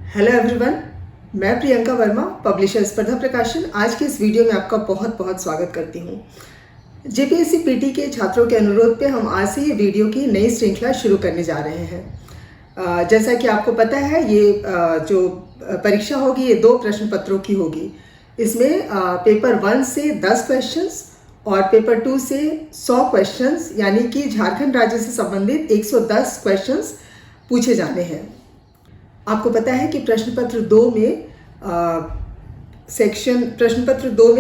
Hello everyone, मैं Priyanka Verma, publisher स्पर्धा प्रकाशन। आज के इस वीडियो में आपका बहुत बहुत स्वागत करती हूँ। जेपीएससी पीटी के छात्रों के अनुरोध पे हम आज से ये वीडियो की नई श्रृंखला शुरू करने जा रहे हैं। जैसा कि आपको पता है, ये जो परीक्षा होगी ये 2 प्रश्न पत्रों की होगी। इसमें पेपर 1 से 10 क्वेश्चंस और पेपर 2 से 100 क्वेश्चंस, यानी कि झारखंड राज्य से संबंधित 110 क्वेश्चंस पूछे जाने हैं। आपको पता है कि प्रश्न पत्र 2 में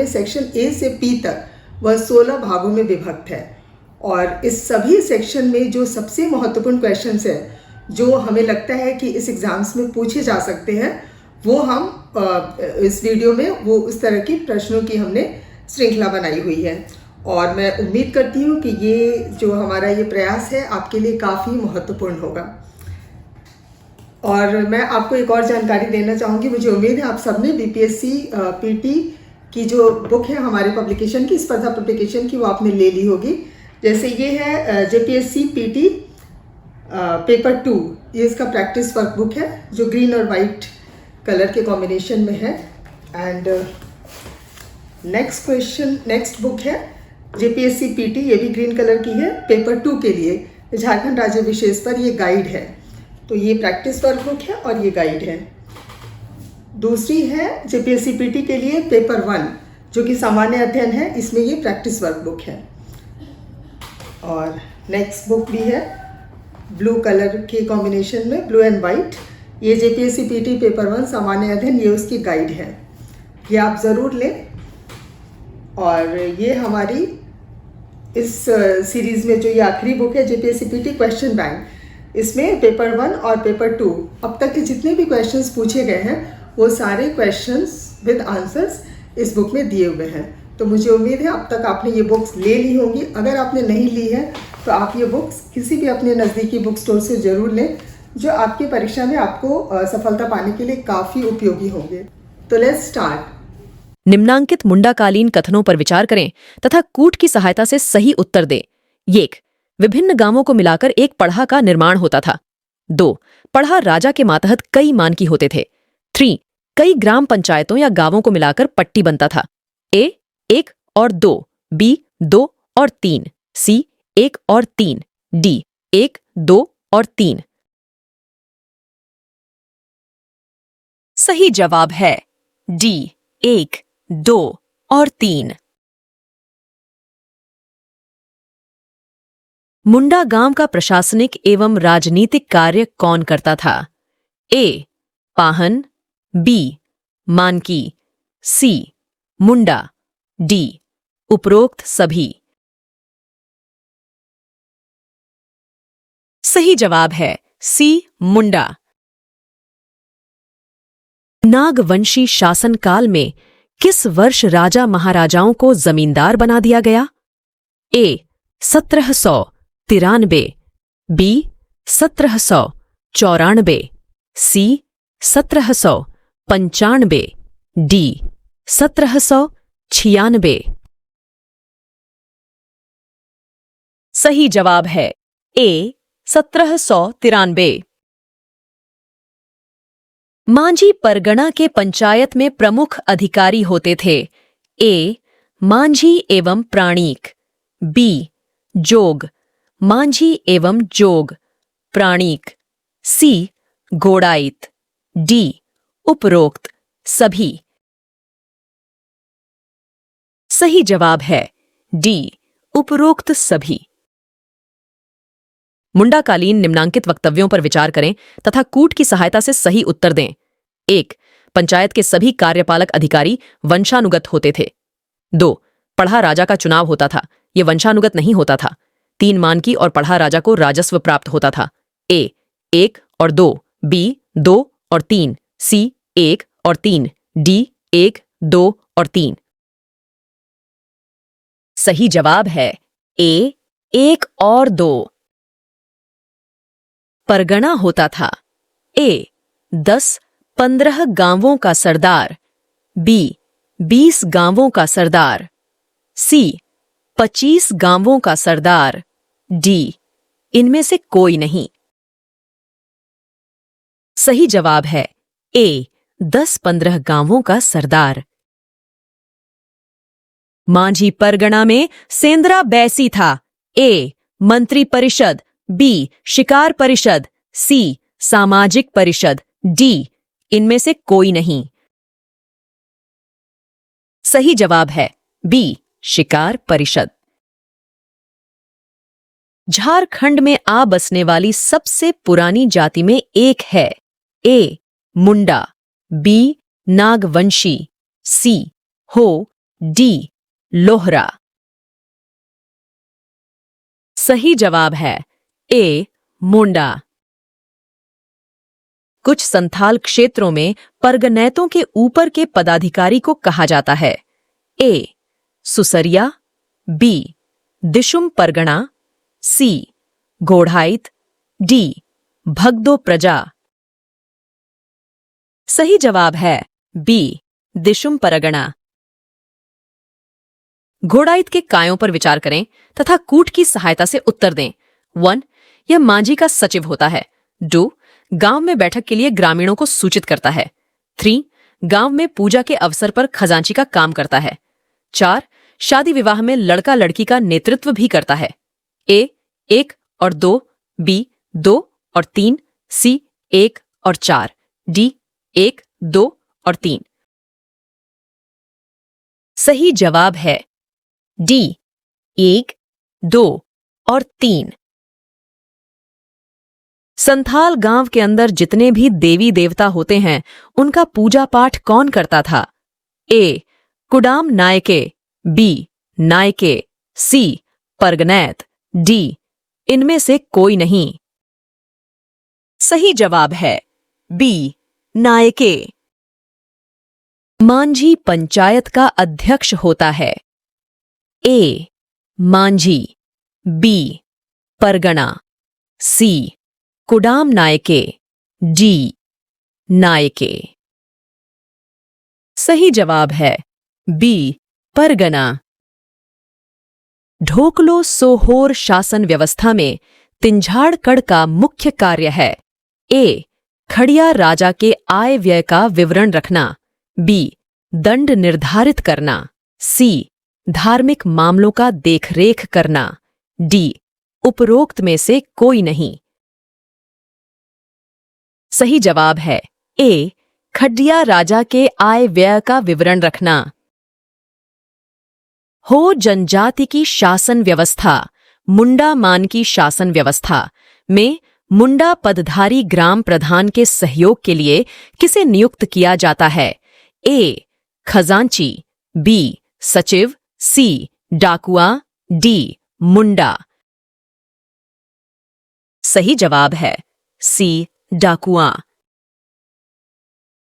सेक्शन ए से पी तक वह 16 भागों में विभक्त है और इस सभी सेक्शन में जो सबसे महत्वपूर्ण क्वेश्चंस हैं, जो हमें लगता है कि इस एग्जाम्स में पूछे जा सकते हैं, वो हम इस वीडियो में वो उस तरह की प्रश्नों की हमने श्रृंखला बनाई हुई है। और मैं उम्मीद करती हूँ कि ये जो हमारा ये प्रयास है आपके लिए काफ़ी महत्वपूर्ण होगा। और मैं आपको एक और जानकारी देना चाहूँगी। मुझे उम्मीद है आप सबने बीपीएससी पीटी की जो बुक है हमारे पब्लिकेशन की, स्पर्धा पब्लिकेशन की, वो आपने ले ली होगी। जैसे ये है जेपीएससी पीटी पेपर 2, ये इसका प्रैक्टिस वर्क बुक है जो ग्रीन और वाइट कलर के कॉम्बिनेशन में है। एंड नेक्स्ट बुक है जेपीएससी पीटी, ये भी ग्रीन कलर की है, पेपर 2 के लिए झारखंड राज्य विशेष पर ये गाइड है। तो ये प्रैक्टिस वर्क बुक है और ये गाइड है। दूसरी है जेपीएससी पीटी के लिए पेपर 1, जो कि सामान्य अध्ययन है, इसमें ये प्रैक्टिस वर्क बुक है। और नेक्स्ट बुक भी है ब्लू कलर के कॉम्बिनेशन में, ब्लू एंड वाइट, ये जेपीएससी पीटी पेपर 1 सामान्य अध्ययन, ये उसकी गाइड है, ये आप ज़रूर लें। और ये हमारी इस सीरीज़ में जो ये आखिरी बुक है जेपीएससी पीटी क्वेश्चन बैंक, इसमें पेपर 1 और पेपर 2 अब तक के जितने भी क्वेश्चंस पूछे गए हैं वो सारे क्वेश्चंस विद आंसर्स इस बुक में दिए हुए हैं। तो मुझे उम्मीद है अब तक आपने ये बुक्स ले ली होंगी। अगर आपने नहीं ली है तो आप ये बुक्स किसी भी अपने नज़दीकी बुक स्टोर से ज़रूर लें, जो आपकी परीक्षा में आपको सफलता पाने के लिए काफ़ी उपयोगी होंगे। तो लेट्स स्टार्ट। निम्नांकित मुंडाकालीन कथनों पर विचार करें तथा कूट की सहायता से सही उत्तर दें। 1. विभिन्न गांवों को मिलाकर एक पढ़ा का निर्माण होता था। 2. पढ़ा राजा के मातहत कई मानकी होते थे। 3. कई ग्राम पंचायतों या गांवों को मिलाकर पट्टी बनता था। A 1 और 2, B 2 और 3, C 1 और 3, D 1 2 और 3। सही जवाब है D 1 2 और 3। मुंडा गांव का प्रशासनिक एवं राजनीतिक कार्य कौन करता था? A. पाहन, B. मानकी, C. मुंडा, D. उपरोक्त सभी। सही जवाब है C. मुंडा। नागवंशी शासनकाल में किस वर्ष राजा महाराजाओं को जमींदार बना दिया गया? A. 1793, B. 1794, C. 1795, D. 1796। सही जवाब है A. 1793। मांझी परगना के पंचायत में प्रमुख अधिकारी होते थे। A. मांझी एवं प्राणीक, B. जोग, मांझी एवं जोग, प्राणीक, C. घोड़ाइत, D. उपरोक्त सभी। सही जवाब है D. उपरोक्त सभी। मुंडाकालीन निम्नांकित वक्तव्यों पर विचार करें तथा कूट की सहायता से सही उत्तर दें। 1. पंचायत के सभी कार्यपालक अधिकारी वंशानुगत होते थे। 2. पढ़ा राजा का चुनाव होता था, यह वंशानुगत नहीं होता था। 3 मानकी और पढ़ा राजा को राजस्व प्राप्त होता था। A 1 और 2, B 2 और 3, C 1 और 3, D 1 2 और 3। सही जवाब है A 1 और 2। परगना होता था। A 10-15 गांवों का सरदार, B 20 गांवों का सरदार, C 25 गांवों का सरदार, D इनमें से कोई नहीं। सही जवाब है ए 10-15 गांवों का सरदार। मांझी परगना में सेंद्रा बैसी था। ए मंत्री परिषद, बी शिकार परिषद, सी सामाजिक परिषद, डी इनमें से कोई नहीं। सही जवाब है बी शिकार परिषद। झारखंड में आ बसने वाली सबसे पुरानी जाति में एक है। ए मुंडा, बी नागवंशी, सी हो, डी लोहरा। सही जवाब है ए मुंडा। कुछ संथाल क्षेत्रों में परगनैतों के ऊपर के पदाधिकारी को कहा जाता है। ए सुसरिया, बी दिशुम परगना, सी घोड़ाइत, डी भगदो प्रजा। सही जवाब है बी दिशुम परगना। घोड़ाइत के कायों पर विचार करें तथा कूट की सहायता से उत्तर दें। 1. यह मांझी का सचिव होता है। 2. गांव में बैठक के लिए ग्रामीणों को सूचित करता है। 3. गांव में पूजा के अवसर पर खजांची का काम करता है। 4. शादी विवाह में लड़का लड़की का नेतृत्व भी करता है। ए 1 और 2, बी 2 और 3, सी 1 और 4, डी 1, 2 और 3। सही जवाब है डी 1, 2 और 3। संथाल गांव के अंदर जितने भी देवी देवता होते हैं उनका पूजा पाठ कौन करता था? ए कुडाम नायके, बी नायके, सी परगनैत, डी इनमें से कोई नहीं। सही जवाब है बी नायके। मांझी पंचायत का अध्यक्ष होता है। ए मांझी, बी परगना, सी कुडाम नायके, डी नायके। सही जवाब है बी परगना। ढोकलो सोहोर शासन व्यवस्था में तिंझाड़कड़ का मुख्य कार्य है। ए खड़िया राजा के आय व्यय का विवरण रखना, बी दंड निर्धारित करना, सी धार्मिक मामलों का देखरेख करना, डी उपरोक्त में से कोई नहीं। सही जवाब है ए खड़िया राजा के आय व्यय का विवरण रखना। हो जनजाति की शासन व्यवस्था, मुंडा मान की शासन व्यवस्था में मुंडा पदधारी ग्राम प्रधान के सहयोग के लिए किसे नियुक्त किया जाता है? ए खजांची, बी सचिव, सी डाकुआ, डी मुंडा। सही जवाब है सी डाकुआ।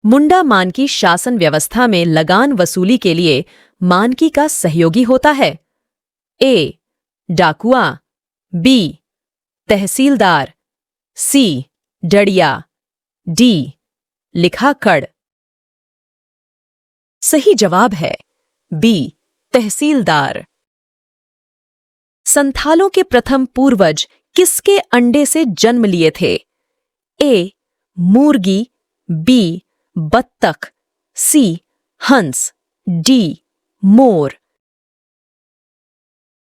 मुंडा मानकी शासन व्यवस्था में लगान वसूली के लिए मानकी का सहयोगी होता है। ए डाकुआ, बी तहसीलदार, सी डड़िया, डी लिखाकड़। सही जवाब है बी तहसीलदार। संथालों के प्रथम पूर्वज किसके अंडे से जन्म लिए थे? ए मुर्गी, बी बत्तख, सी हंस, डी मोर।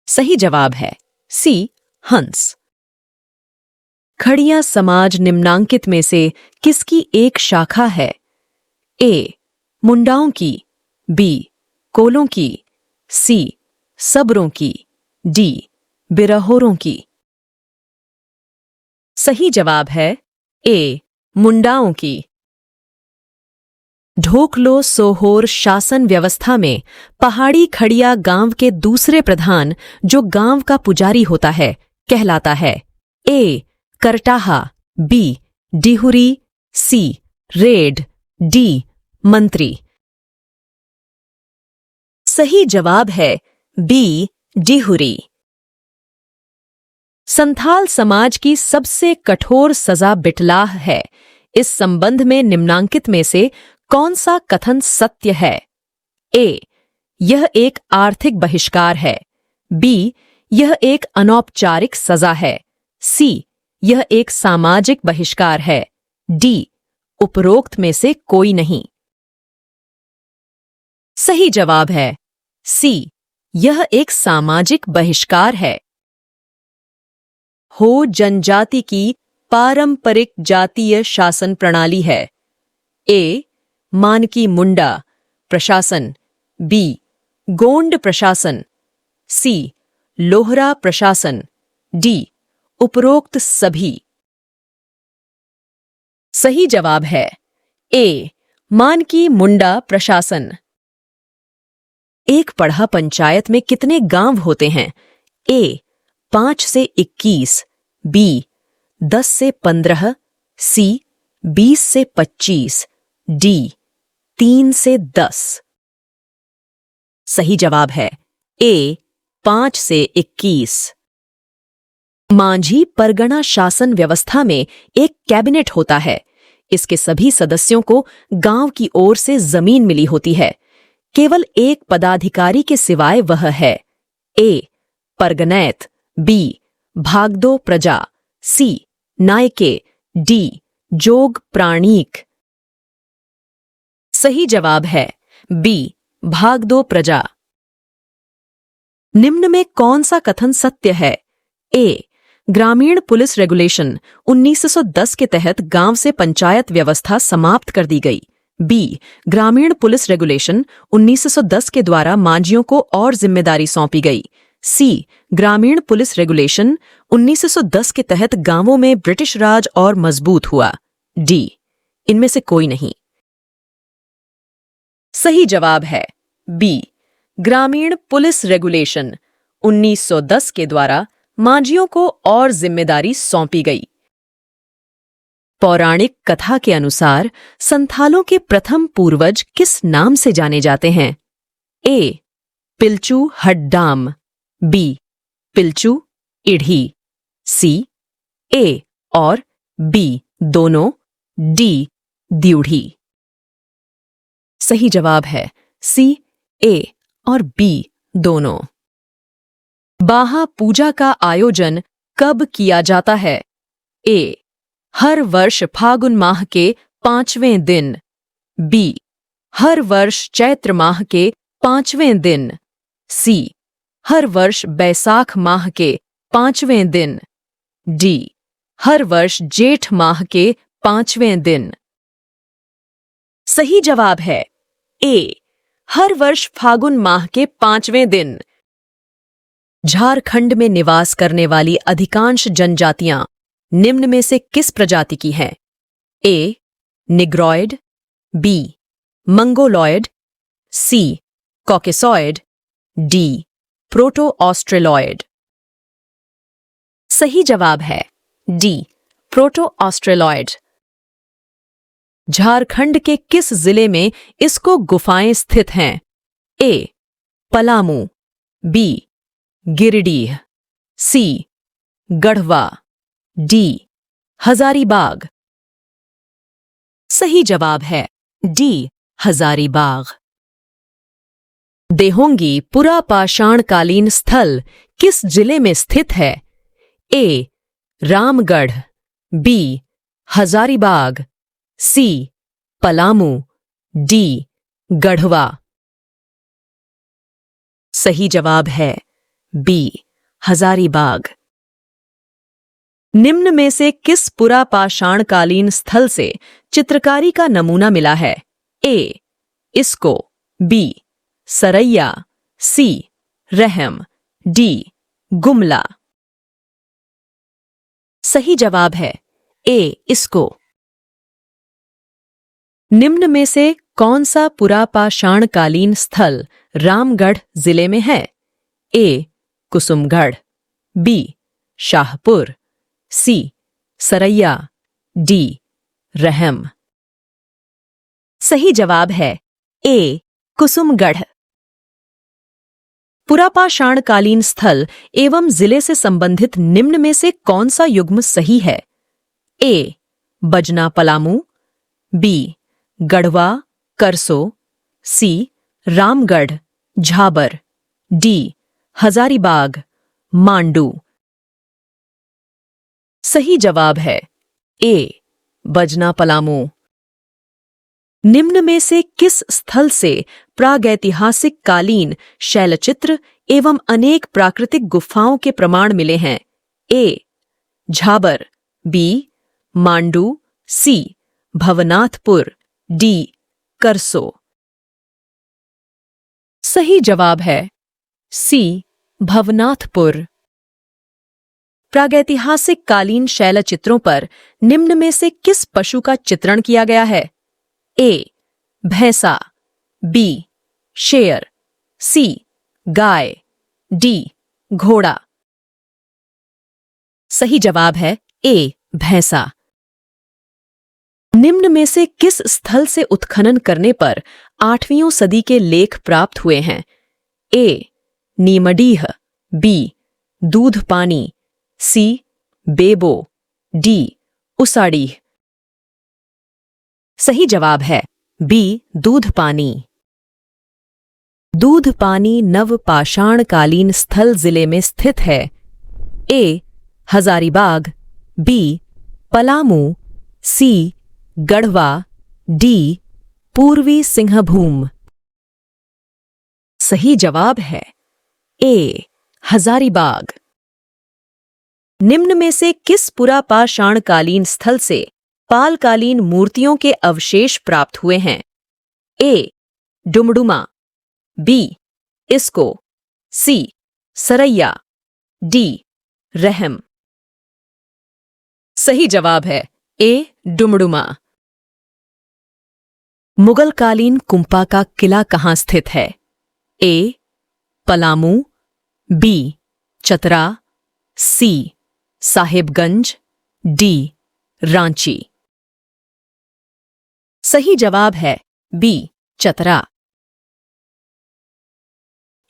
सही जवाब है सी हंस। खड़िया समाज निम्नांकित में से किसकी एक शाखा है? ए मुंडाओं की, बी कोलों की, सी सबरों की, डी बिरहोरों की। सही जवाब है ए मुंडाओं की। ढोकलो सोहोर शासन व्यवस्था में पहाड़ी खड़िया गांव के दूसरे प्रधान जो गांव का पुजारी होता है कहलाता है। ए करटाहा, बी डिहुरी, सी रेड, डी मंत्री। सही जवाब है बी डिहुरी। संथाल समाज की सबसे कठोर सजा बिटलाह है। इस संबंध में निम्नांकित में से कौन सा कथन सत्य है? ए यह एक आर्थिक बहिष्कार है, बी यह एक अनौपचारिक सजा है, सी यह एक सामाजिक बहिष्कार है, डी उपरोक्त में से कोई नहीं। सही जवाब है सी, यह एक सामाजिक बहिष्कार है। हो जनजाति की पारंपरिक जातीय शासन प्रणाली है। ए मानकी मुंडा प्रशासन, बी गोंड प्रशासन, सी लोहरा प्रशासन, डी उपरोक्त सभी। सही जवाब है ए मानकी मुंडा प्रशासन। एक पढ़ा पंचायत में कितने गांव होते हैं? ए 5 से 21, बी 10 से 15, सी 20 से 25, डी 3 से 10। सही जवाब है ए 5 से 21। मांझी परगना शासन व्यवस्था में एक कैबिनेट होता है। इसके सभी सदस्यों को गांव की ओर से जमीन मिली होती है। केवल एक पदाधिकारी के सिवाय वह है ए परगनैत, बी भागदो प्रजा, सी नायके, डी जोग प्राणीक। सही जवाब है बी भागदो प्रजा। निम्न में कौन सा कथन सत्य है? ए ग्रामीण पुलिस रेगुलेशन 1910 के तहत गांव से पंचायत व्यवस्था समाप्त कर दी गई। बी ग्रामीण पुलिस रेगुलेशन 1910 के द्वारा मांझियों को और जिम्मेदारी सौंपी गई। सी ग्रामीण पुलिस रेगुलेशन 1910 के तहत गांवों में ब्रिटिश राज और मजबूत हुआ। डी इनमें से कोई नहीं। सही जवाब है बी ग्रामीण पुलिस रेगुलेशन 1910 के द्वारा मांझियों को और जिम्मेदारी सौंपी गई। पौराणिक कथा के अनुसार संथालों के प्रथम पूर्वज किस नाम से जाने जाते हैं? ए पिलचू हड्डाम, बी पिलचू इढ़ी, सी ए और बी दोनों, डी द्यूढ़ी। सही जवाब है सी ए और बी दोनों। बाहा पूजा का आयोजन कब किया जाता है? ए हर वर्ष फागुन माह के 5वें दिन, बी हर वर्ष चैत्र माह के 5वें दिन, सी हर वर्ष बैसाख माह के 5वें दिन, डी हर वर्ष जेठ माह के 5वें दिन। सही जवाब है ए हर वर्ष फागुन माह के 5वें दिन। झारखंड में निवास करने वाली अधिकांश जनजातियां निम्न में से किस प्रजाति की हैं? ए निग्रॉयड, बी मंगोलॉयड, सी कॉकेसॉयड, डी प्रोटो ऑस्ट्रेलॉयड। सही जवाब है डी प्रोटो ऑस्ट्रेलॉयड। झारखंड के किस जिले में इसको गुफाएं स्थित हैं? ए पलामू, बी गिरिडीह, सी गढ़वा, डी हजारीबाग। सही जवाब है डी हजारीबाग। देहोंगी पुरापाषाणकालीन स्थल किस जिले में स्थित है? ए रामगढ़, बी हजारीबाग, सी पलामू, डी गढ़वा। सही जवाब है बी हजारीबाग। निम्न में से किस पुरापाषाणकालीन स्थल से चित्रकारी का नमूना मिला है? ए इसको, बी सरैया, सी रहम, डी गुमला। सही जवाब है ए इसको। निम्न में से कौन सा पुरापाषाणकालीन स्थल रामगढ़ जिले में है? ए कुसुमगढ़, बी शाहपुर, सी सरैया, डी रहम। सही जवाब है ए कुसुमगढ़। पुरापाषाणकालीन स्थल एवं जिले से संबंधित निम्न में से कौन सा युग्म सही है? ए बजना पलामू, बी गढ़वा करसो, सी रामगढ़ झाबर, डी हजारीबाग मांडू। सही जवाब है ए बजना पलामू। निम्न में से किस स्थल से प्रागैतिहासिक कालीन शैलचित्र एवं अनेक प्राकृतिक गुफाओं के प्रमाण मिले हैं? ए. झाबर, बी. मांडू, सी. भवनाथपुर, डी. करसो। सही जवाब है सी. भवनाथपुर। प्रागैतिहासिक कालीन शैलचित्रों पर निम्न में से किस पशु का चित्रण किया गया है? ए. भैंसा, बी. शेर, सी. गाय, डी. घोड़ा। सही जवाब है ए. भैंसा। निम्न में से किस स्थल से उत्खनन करने पर 8वीं सदी के लेख प्राप्त हुए हैं? ए. नीमडीह, बी. दूधपानी, सी. बेबो, डी. उसाड़ीह। सही जवाब है बी. दूधपानी। दूधपानी नवपाषाणकालीन स्थल जिले में स्थित है। ए. हजारीबाग, बी. पलामू, सी. गढ़वा, डी. पूर्वी सिंहभूम। सही जवाब है ए. हजारीबाग। निम्न में से किस पुरापाषाणकालीन स्थल से पालकालीन मूर्तियों के अवशेष प्राप्त हुए हैं? ए. डुमडुमा, बी. इस्को, सी. सरैया, डी. रहम। सही जवाब है ए. डुमडुमा। मुगलकालीन कुंपा का किला कहाँ स्थित है? ए. पलामू, बी. चतरा, सी. साहिबगंज, डी. रांची। सही जवाब है बी. चतरा।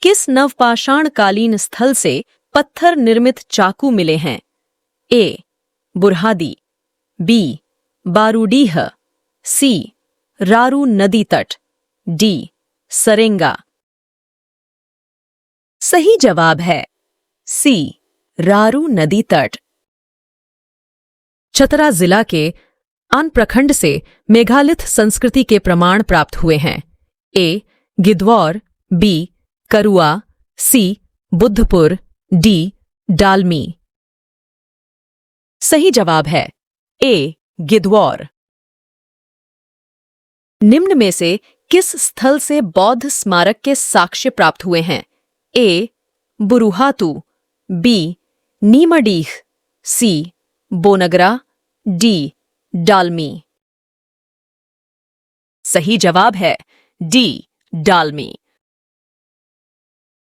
किस नवपाषाणकालीन स्थल से पत्थर निर्मित चाकू मिले हैं? ए. बुरहादी, बी. बारूडीह, सी. रारू नदी तट, डी. सरेंगा। सही जवाब है सी. रारू नदी तट। चतरा जिला के आन प्रखंड से मेघालिथ संस्कृति के प्रमाण प्राप्त हुए हैं। ए. गिद्धौर, बी. करुआ, सी. बुद्धपुर, डी. डालमी। सही जवाब है ए. गिद्धौर। निम्न में से किस स्थल से बौद्ध स्मारक के साक्ष्य प्राप्त हुए हैं? ए. बुरुहातू, बी. नीमडीह, सी. बोनगरा, डी. डालमी। सही जवाब है डी. डालमी।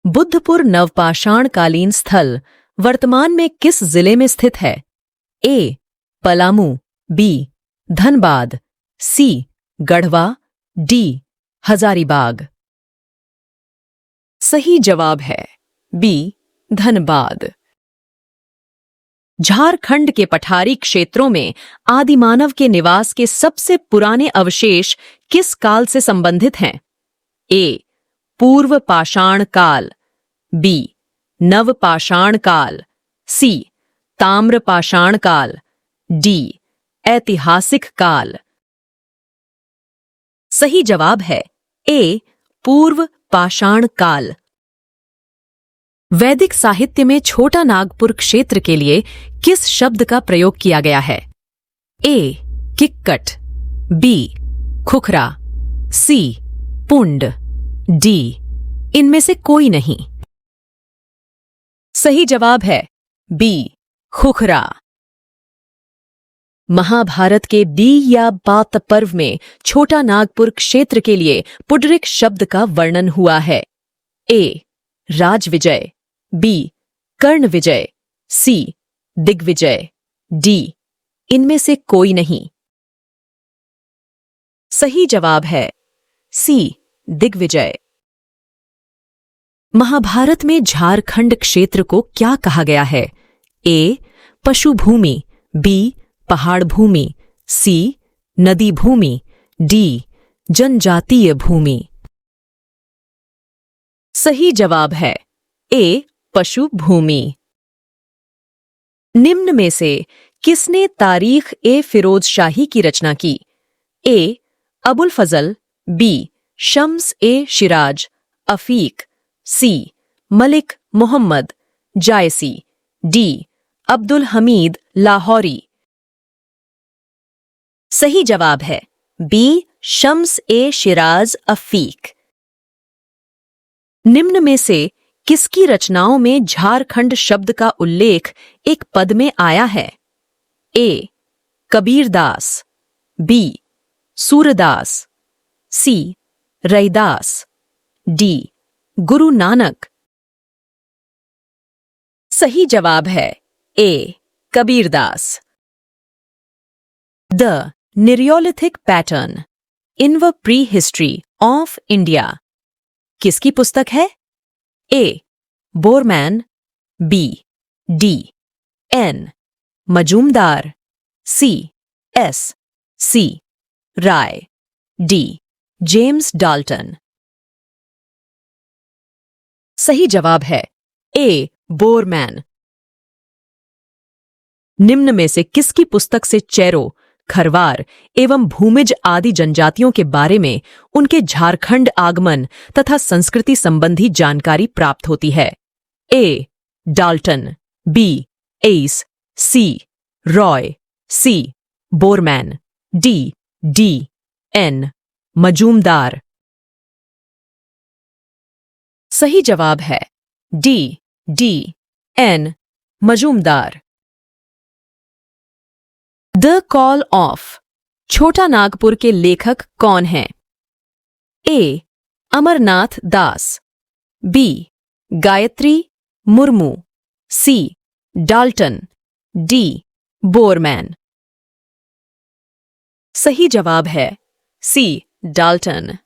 बुद्धपुर नवपाषाणकालीन स्थल वर्तमान में किस जिले में स्थित है? ए. पलामू, बी. धनबाद, सी. गढ़वा, डी. हजारीबाग। सही जवाब है बी. धनबाद। झारखंड के पठारी क्षेत्रों में आदिमानव के निवास के सबसे पुराने अवशेष किस काल से संबंधित हैं? ए. पूर्व पाषाण काल, बी. नवपाषाण काल, सी. ताम्र पाषाण काल, डी. ऐतिहासिक काल। सही जवाब है ए. पूर्व पाषाण काल। वैदिक साहित्य में छोटा नागपुर क्षेत्र के लिए किस शब्द का प्रयोग किया गया है? ए. किक्कट, बी. खुखरा, सी. पुंड, डी. इनमें से कोई नहीं। सही जवाब है बी. खुखरा। महाभारत के बी या बात पर्व में छोटा नागपुर क्षेत्र के लिए पुडरिक शब्द का वर्णन हुआ है। ए. राजविजय, बी. कर्ण विजय, सी. दिग्विजय, डी. इनमें से कोई नहीं। सही जवाब है सी. दिग्विजय। महाभारत में झारखंड क्षेत्र को क्या कहा गया है? ए. पशु भूमि, बी. पहाड़ भूमि, सी. नदी भूमि, डी. जनजातीय भूमि। सही जवाब है ए. पशु भूमि। निम्न में से किसने तारीख ए फिरोज शाही की रचना की? ए. अबुल फजल, बी शम्स ए शिराज अफीक, सी मलिक मोहम्मद जायसी, डी अब्दुल हमीद लाहौरी। सही जवाब है बी शम्स ए शिराज अफीक। निम्न में से किसकी रचनाओं में झारखंड शब्द का उल्लेख एक पद में आया है? A Kabirdas, B Surdas, C Raidas, D Guru Nanak. सही जवाब है A Kabirdas. The Neolithic pattern in the prehistory of India किसकी पुस्तक है? A Boreman, B D N Majumdar, C S C Roy, D James Dalton. सही जवाब है ए बोरमैन। निम्न में से किसकी पुस्तक से चेरो, खरवार एवं भूमिज आदि जनजातियों के बारे में उनके झारखंड आगमन तथा संस्कृति संबंधी जानकारी प्राप्त होती है? A Dalton, B S, C Roy, C Boreman, D D N Majumdar. सही जवाब है D D N Majumdar. The call of Chota Nagpur के लेखक कौन हैं? A Amarnath Das, B Gayatri Murmu, C Dalton, D Boreman. सही जवाब है सी डाल्टन।